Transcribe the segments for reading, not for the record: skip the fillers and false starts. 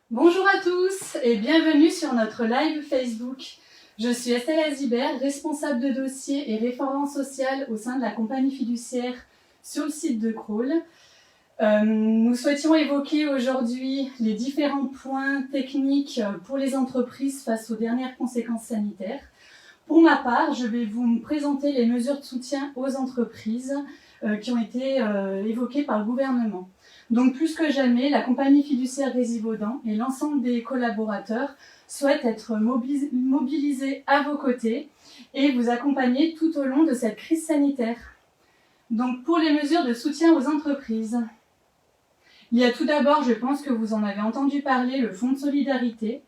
Bonjour à tous et bienvenue sur notre live Facebook. Je suis Estelle Azibert, responsable de dossier et référent social au sein de la compagnie fiduciaire sur le site de Crolles. Nous souhaitions évoquer aujourd'hui les différents points techniques pour les entreprises face aux dernières conséquences sanitaires. Pour ma part, je vais vous présenter les mesures de soutien aux entreprises qui ont été évoquées par le gouvernement. Donc plus que jamais, la compagnie fiduciaire Rési-Vaudan et l'ensemble des collaborateurs souhaitent être mobilisés à vos côtés et vous accompagner tout au long de cette crise sanitaire. Donc pour les mesures de soutien aux entreprises, il y a tout d'abord, je pense que vous en avez entendu parler, le fonds de solidarité.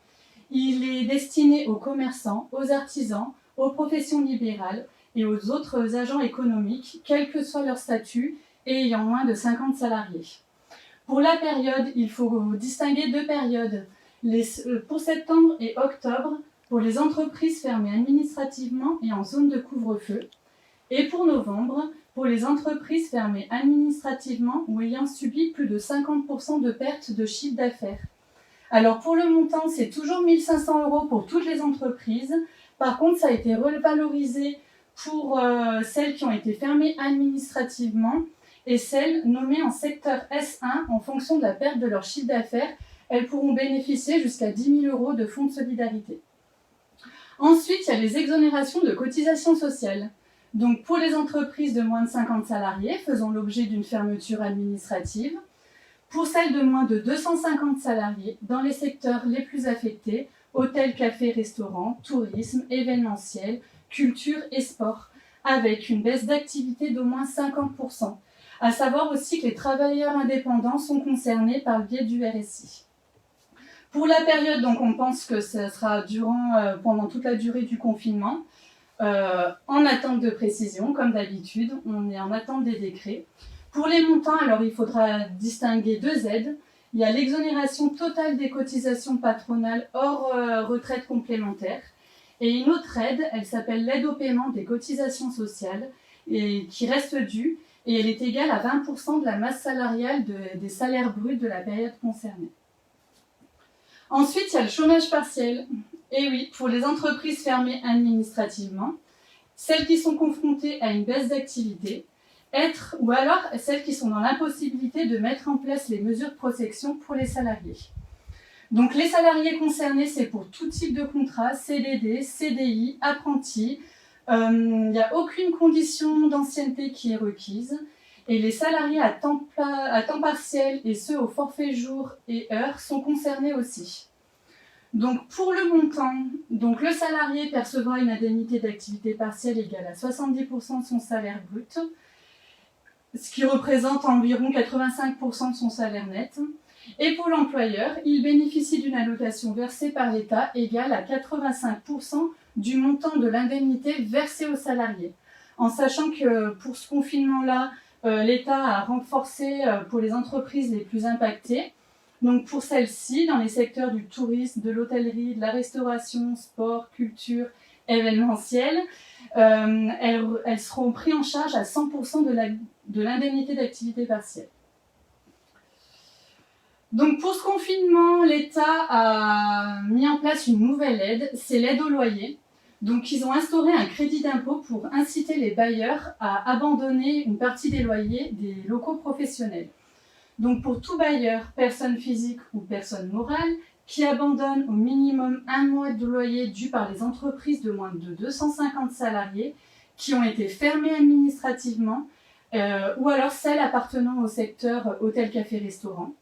Il est destiné aux commerçants, aux artisans, aux professions libérales et aux autres agents économiques, quel que soit leur statut et ayant moins de 50 salariés. Pour la période, il faut distinguer deux périodes. Pour septembre et octobre, pour les entreprises fermées administrativement et en zone de couvre-feu. Et pour novembre, pour les entreprises fermées administrativement ou ayant subi plus de 50% de perte de chiffre d'affaires. Alors pour le montant, c'est toujours 1 500 € pour toutes les entreprises. Par contre, ça a été revalorisé pour celles qui ont été fermées administrativement et celles nommées en secteur S1 en fonction de la perte de leur chiffre d'affaires. Elles pourront bénéficier jusqu'à 10 000 € de fonds de solidarité. Ensuite, il y a les exonérations de cotisations sociales. Donc pour les entreprises de moins de 50 salariés faisant l'objet d'une fermeture administrative, pour celles de moins de 250 salariés dans les secteurs les plus affectés, hôtels, cafés, restaurants, tourisme, événementiel, culture et sport, avec une baisse d'activité d'au moins 50%. À savoir aussi que les travailleurs indépendants sont concernés par le biais du RSI. Pour la période, donc on pense que ça sera pendant toute la durée du confinement, en attente de précision, comme d'habitude, on est en attente des décrets. Pour les montants, alors il faudra distinguer deux aides. Il y a l'exonération totale des cotisations patronales hors retraite complémentaire. Et une autre aide, elle s'appelle l'aide au paiement des cotisations sociales, et qui reste due, et elle est égale à 20% de la masse salariale des salaires bruts de la période concernée. Ensuite, il y a le chômage partiel. Et oui, pour les entreprises fermées administrativement, celles qui sont confrontées à une baisse d'activité, ou alors celles qui sont dans l'impossibilité de mettre en place les mesures de protection pour les salariés. Donc les salariés concernés, c'est pour tout type de contrat, CDD, CDI, apprenti. Il n'y a aucune condition d'ancienneté qui est requise. Et les salariés à temps partiel et ceux au forfait jour et heure sont concernés aussi. Donc pour le montant, donc le salarié percevra une indemnité d'activité partielle égale à 70% de son salaire brut, ce qui représente environ 85% de son salaire net. Et pour l'employeur, il bénéficie d'une allocation versée par l'État égale à 85% du montant de l'indemnité versée aux salariés. En sachant que pour ce confinement-là, l'État a renforcé pour les entreprises les plus impactées. Donc pour celles-ci, dans les secteurs du tourisme, de l'hôtellerie, de la restauration, sport, culture, événementiel, elles seront prises en charge à 100% de l'indemnité d'activité partielle. Donc pour ce confinement, l'État a mis en place une nouvelle aide, c'est l'aide au loyer. Donc ils ont instauré un crédit d'impôt pour inciter les bailleurs à abandonner une partie des loyers des locaux professionnels. Donc pour tout bailleur, personne physique ou personne morale, qui abandonne au minimum 1 mois de loyer dû par les entreprises de moins de 250 salariés qui ont été fermées administrativement, ou alors celles appartenant au secteur hôtel, café, restaurant.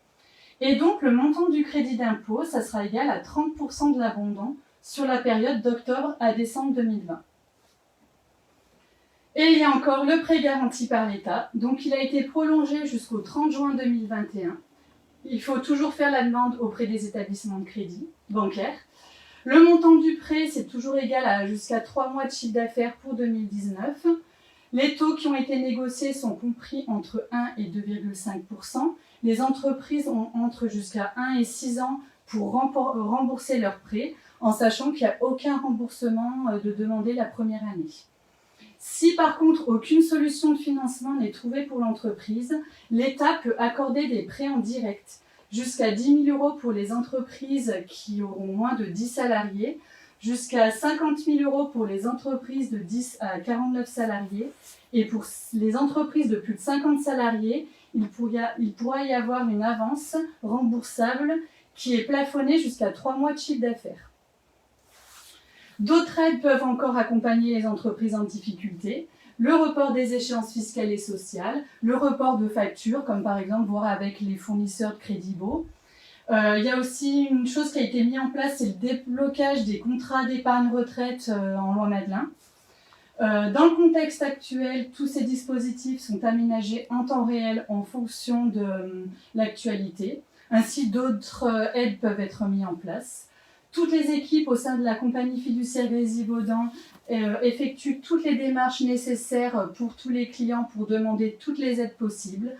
Et donc le montant du crédit d'impôt, ça sera égal à 30% de l'abondant sur la période d'octobre à décembre 2020. Et il y a encore le prêt garanti par l'État. Donc il a été prolongé jusqu'au 30 juin 2021. Il faut toujours faire la demande auprès des établissements de crédit bancaires. Le montant du prêt, c'est toujours égal à jusqu'à 3 mois de chiffre d'affaires pour 2019. Les taux qui ont été négociés sont compris entre 1 et 2,5%. Les entreprises ont entre jusqu'à 1 et 6 ans pour rembourser leurs prêts, en sachant qu'il n'y a aucun remboursement de demander la première année. Si par contre aucune solution de financement n'est trouvée pour l'entreprise, l'État peut accorder des prêts en direct. jusqu'à 10 000 € pour les entreprises qui auront moins de 10 salariés, jusqu'à 50 000 € pour les entreprises de 10 à 49 salariés. Et pour les entreprises de plus de 50 salariés, il pourra y avoir une avance remboursable qui est plafonnée jusqu'à 3 mois de chiffre d'affaires. D'autres aides peuvent encore accompagner les entreprises en difficulté. Le report des échéances fiscales et sociales, le report de factures, comme par exemple voir avec les fournisseurs de Crédit-Beau. Il y a aussi une chose qui a été mise en place, c'est le déblocage des contrats d'épargne retraite en loi Madelin. Dans le contexte actuel, tous ces dispositifs sont aménagés en temps réel en fonction de l'actualité. Ainsi, d'autres aides peuvent être mises en place. Toutes les équipes au sein de la compagnie fiduciaire Grésivaudan effectuent toutes les démarches nécessaires pour tous les clients pour demander toutes les aides possibles.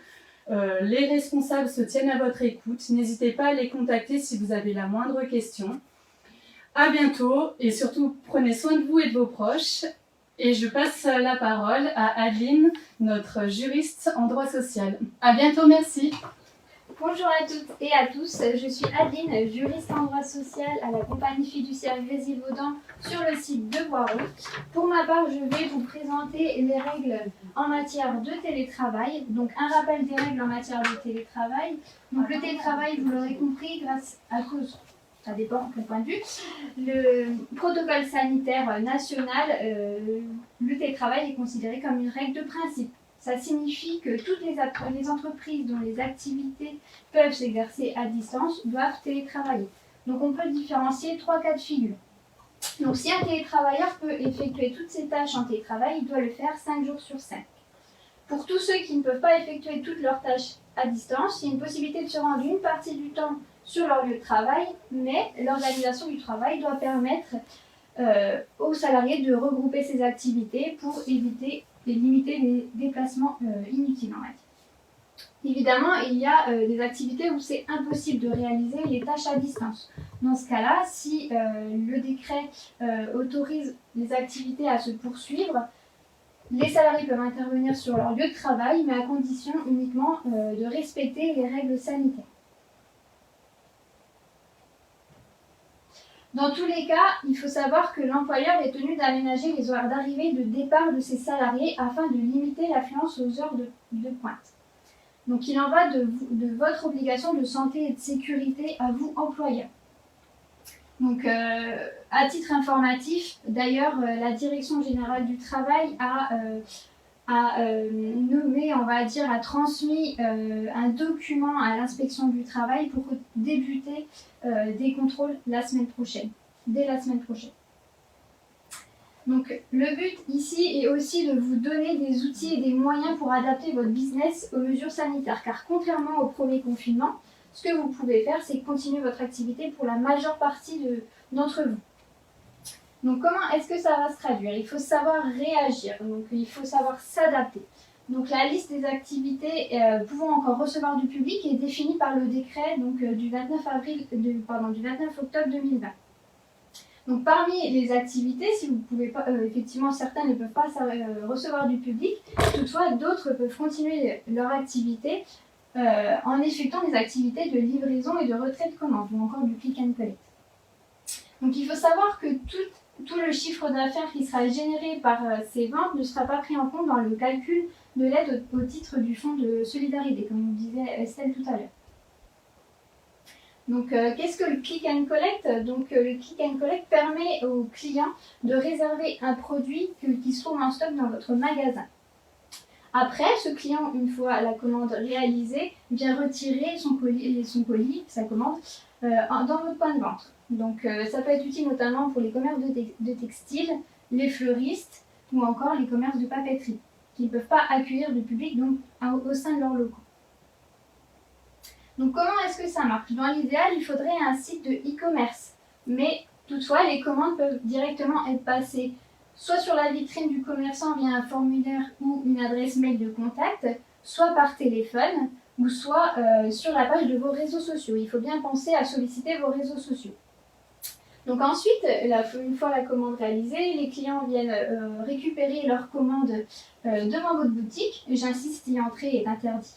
Les responsables se tiennent à votre écoute. N'hésitez pas à les contacter si vous avez la moindre question. À bientôt et surtout prenez soin de vous et de vos proches. Et je passe la parole à Adeline, notre juriste en droit social. À bientôt, merci. Bonjour à toutes et à tous, je suis Adeline, juriste en droit social à la compagnie fiduciaire Grésivaudan sur le site de Boiron. Pour ma part, je vais vous présenter les règles en matière de télétravail. Donc un rappel des règles en matière de télétravail. Donc le télétravail, vous l'aurez compris, ça dépend de quel point de vue, le protocole sanitaire national, le télétravail est considéré comme une règle de principe. Ça signifie que toutes les entreprises dont les activités peuvent s'exercer à distance doivent télétravailler. Donc on peut différencier 3 cas de figure. Donc si un télétravailleur peut effectuer toutes ses tâches en télétravail, il doit le faire 5 jours sur 5. Pour tous ceux qui ne peuvent pas effectuer toutes leurs tâches à distance, il y a une possibilité de se rendre une partie du temps sur leur lieu de travail, mais l'organisation du travail doit permettre aux salariés de regrouper ces activités pour éviter et limiter les déplacements inutiles en matière. Évidemment, il y a des activités où c'est impossible de réaliser les tâches à distance. Dans ce cas-là, si le décret autorise les activités à se poursuivre, les salariés peuvent intervenir sur leur lieu de travail, mais à condition uniquement de respecter les règles sanitaires. Dans tous les cas, il faut savoir que l'employeur est tenu d'aménager les horaires d'arrivée et de départ de ses salariés afin de limiter l'affluence aux heures de pointe. Donc il en va de votre obligation de santé et de sécurité à vous, employeur. Donc à titre informatif, d'ailleurs, la Direction générale du travail a nommé, on va dire, a transmis un document à l'inspection du travail pour débuter des contrôles dès la semaine prochaine. Donc le but ici est aussi de vous donner des outils et des moyens pour adapter votre business aux mesures sanitaires, car contrairement au premier confinement, ce que vous pouvez faire, c'est continuer votre activité pour la majeure partie d'entre vous. Donc comment est-ce que ça va se traduire? Il faut savoir réagir, donc il faut savoir s'adapter. Donc la liste des activités pouvant encore recevoir du public est définie par le décret du 29 octobre 2020. Donc parmi les activités, si vous pouvez pas, effectivement certains ne peuvent pas recevoir du public, toutefois d'autres peuvent continuer leur activité en effectuant des activités de livraison et de retrait de commandes ou encore du click and collect. Donc il faut savoir que tout le chiffre d'affaires qui sera généré par ces ventes ne sera pas pris en compte dans le calcul de l'aide au titre du fonds de solidarité, comme vous disait Estelle tout à l'heure. Donc qu'est-ce que le click and collect? Donc le click and collect permet aux clients de réserver un produit qui se trouve en stock dans votre magasin. Après, ce client, une fois la commande réalisée, vient retirer son colis, sa commande, dans votre point de vente. Donc ça peut être utile notamment pour les commerces de textiles, les fleuristes ou encore les commerces de papeterie, qui ne peuvent pas accueillir de public donc, au sein de leurs locaux. Donc comment est-ce que ça marche? Dans l'idéal, il faudrait un site de e-commerce, mais toutefois les commandes peuvent directement être passées soit sur la vitrine du commerçant via un formulaire ou une adresse mail de contact, soit par téléphone, ou soit sur la page de vos réseaux sociaux. Il faut bien penser à solliciter vos réseaux sociaux. Donc ensuite, une fois la commande réalisée, les clients viennent récupérer leur commande devant votre boutique. J'insiste, y entrer est interdit.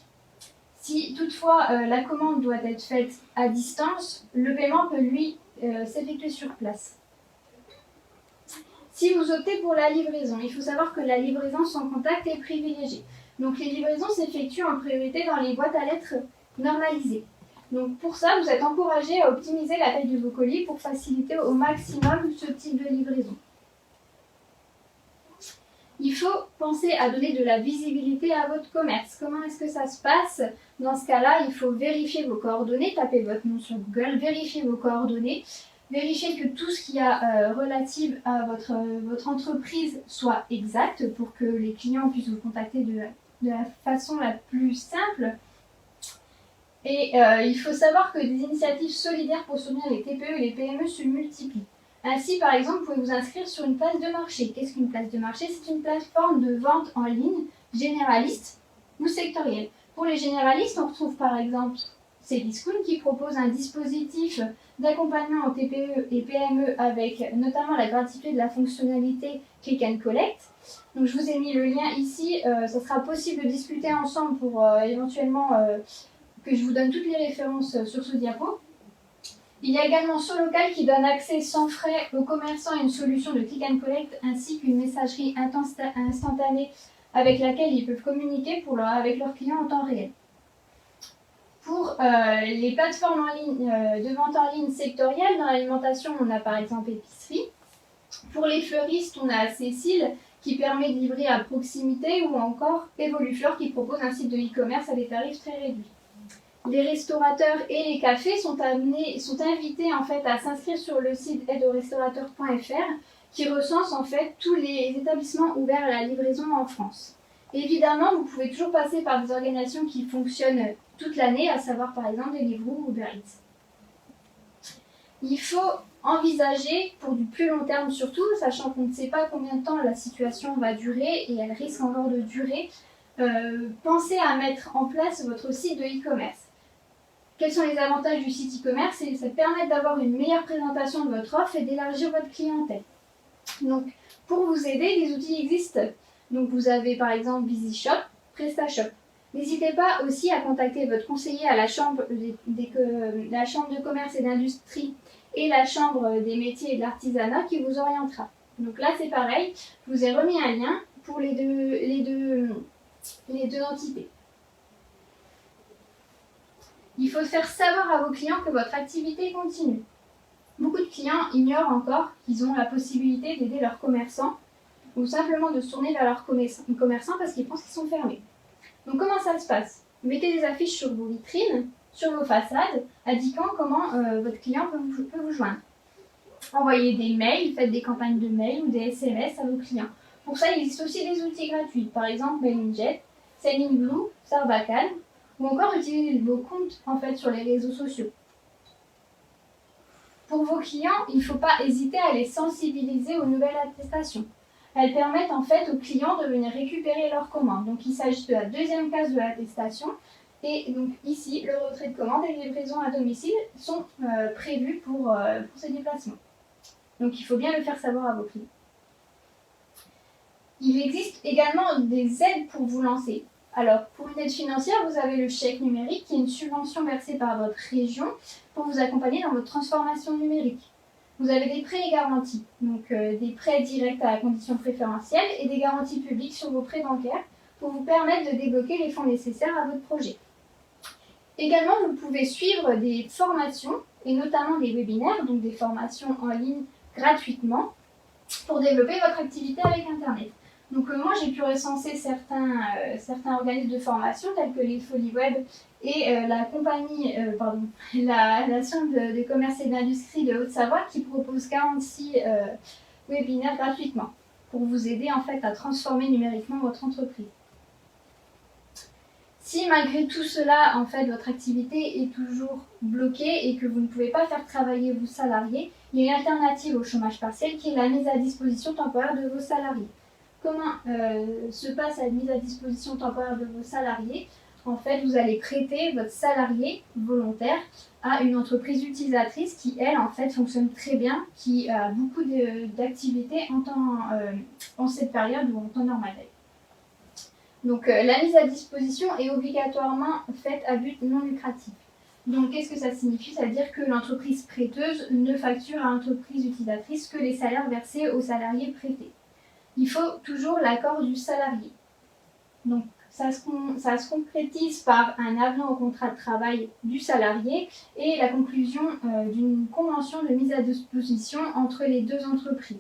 Si toutefois la commande doit être faite à distance, le paiement peut lui s'effectuer sur place. Si vous optez pour la livraison, il faut savoir que la livraison sans contact est privilégiée. Donc les livraisons s'effectuent en priorité dans les boîtes à lettres normalisées. Donc pour ça, vous êtes encouragé à optimiser la taille de vos colis pour faciliter au maximum ce type de livraison. Il faut penser à donner de la visibilité à votre commerce. Comment est-ce que ça se passe? Dans ce cas-là, il faut vérifier vos coordonnées, tapez votre nom sur Google, vérifiez vos coordonnées, vérifiez que tout ce qui est relatif à votre entreprise soit exact pour que les clients puissent vous contacter de la façon la plus simple. Et il faut savoir que des initiatives solidaires pour soutenir les TPE et les PME se multiplient. Ainsi, par exemple, vous pouvez vous inscrire sur une place de marché. Qu'est-ce qu'une place de marché? C'est une plateforme de vente en ligne généraliste ou sectorielle. Pour les généralistes, on retrouve par exemple Cdiscount qui propose un dispositif d'accompagnement en TPE et PME avec notamment la gratuité de la fonctionnalité Click and Collect. Donc je vous ai mis le lien ici, ça sera possible de discuter ensemble pour éventuellement que je vous donne toutes les références sur ce diapo. Il y a également SoLocal qui donne accès sans frais aux commerçants à une solution de Click and Collect ainsi qu'une messagerie instantanée avec laquelle ils peuvent communiquer avec leurs clients en temps réel. Pour les plateformes en ligne, de vente en ligne sectorielles, dans l'alimentation, on a par exemple Épicerie. Pour les fleuristes, on a Cécile qui permet de livrer à proximité ou encore Evolufleur qui propose un site de e-commerce à des tarifs très réduits. Les restaurateurs et les cafés sont invités en fait à s'inscrire sur le site aideausrestaurateurs.fr qui recense en fait tous les établissements ouverts à la livraison en France. Évidemment, vous pouvez toujours passer par des organisations qui fonctionnent toute l'année, à savoir par exemple Deliveroo ou Uber Eats. Il faut envisager pour du plus long terme surtout, sachant qu'on ne sait pas combien de temps la situation va durer et elle risque encore de durer, pensez à mettre en place votre site de e-commerce. Quels sont les avantages du site e-commerce? Ça permet d'avoir une meilleure présentation de votre offre et d'élargir votre clientèle. Donc, pour vous aider, des outils existent. Donc, vous avez par exemple VisiShop, PrestaShop. N'hésitez pas aussi à contacter votre conseiller à la chambre, la chambre de commerce et d'industrie et la chambre des métiers et de l'artisanat qui vous orientera. Donc là, c'est pareil. Je vous ai remis un lien pour les deux entités. Il faut faire savoir à vos clients que votre activité continue. Beaucoup de clients ignorent encore qu'ils ont la possibilité d'aider leurs commerçants ou simplement de se tourner vers leurs commerçants parce qu'ils pensent qu'ils sont fermés. Donc comment ça se passe? Mettez des affiches sur vos vitrines, sur vos façades, indiquant comment votre client peut vous joindre. Envoyez des mails, faites des campagnes de mails ou des SMS à vos clients. Pour ça, il existe aussi des outils gratuits, par exemple MailingJet, Sendinblue, Sarbacane, ou encore utiliser vos comptes en fait sur les réseaux sociaux. Pour vos clients, il ne faut pas hésiter à les sensibiliser aux nouvelles attestations. Elles permettent en fait aux clients de venir récupérer leurs commandes. Donc il s'agit de la deuxième case de l'attestation. Et donc ici, le retrait de commande et les livraisons à domicile sont prévus pour ces déplacements. Donc il faut bien le faire savoir à vos clients. Il existe également des aides pour vous lancer. Alors, pour une aide financière, vous avez le chèque numérique qui est une subvention versée par votre région pour vous accompagner dans votre transformation numérique. Vous avez des prêts et garanties, donc des prêts directs à conditions préférentielles et des garanties publiques sur vos prêts bancaires pour vous permettre de débloquer les fonds nécessaires à votre projet. Également, vous pouvez suivre des formations et notamment des webinaires, donc des formations en ligne gratuitement pour développer votre activité avec Internet. Donc moi, j'ai pu recenser certains organismes de formation tels que les Folies Web et la chambre de commerce et d'industrie de Haute-Savoie qui propose 46 webinaires gratuitement pour vous aider en fait à transformer numériquement votre entreprise. Si malgré tout cela, en fait, votre activité est toujours bloquée et que vous ne pouvez pas faire travailler vos salariés, il y a une alternative au chômage partiel qui est la mise à disposition temporaire de vos salariés. Comment se passe la mise à disposition temporaire de vos salariés? En fait, vous allez prêter votre salarié volontaire à une entreprise utilisatrice qui, elle, en fait, fonctionne très bien, qui a beaucoup d'activités en cette période ou en temps normal. Donc la mise à disposition est obligatoirement faite à but non lucratif. Donc qu'est-ce que ça signifie? Ça veut dire que l'entreprise prêteuse ne facture à l'entreprise utilisatrice que les salaires versés aux salariés prêtés. Il faut toujours l'accord du salarié. Donc ça se concrétise par un avenant au contrat de travail du salarié et la conclusion d'une convention de mise à disposition entre les deux entreprises.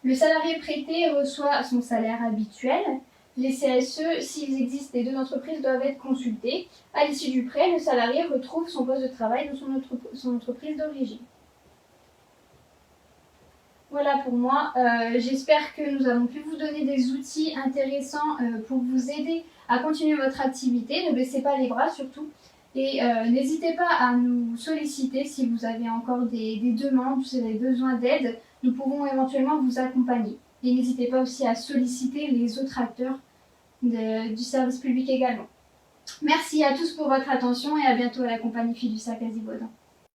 Le salarié prêté reçoit son salaire habituel. Les CSE, s'ils existent, les deux entreprises doivent être consultées. À l'issue du prêt, le salarié retrouve son poste de travail dans son entreprise d'origine. Voilà pour moi. J'espère que nous avons pu vous donner des outils intéressants pour vous aider à continuer votre activité. Ne baissez pas les bras surtout. Et n'hésitez pas à nous solliciter si vous avez encore des demandes, si vous avez besoin d'aide. Nous pouvons éventuellement vous accompagner. Et n'hésitez pas aussi à solliciter les autres acteurs du service public également. Merci à tous pour votre attention et à bientôt à la compagnie Fiducia Quasivaudan.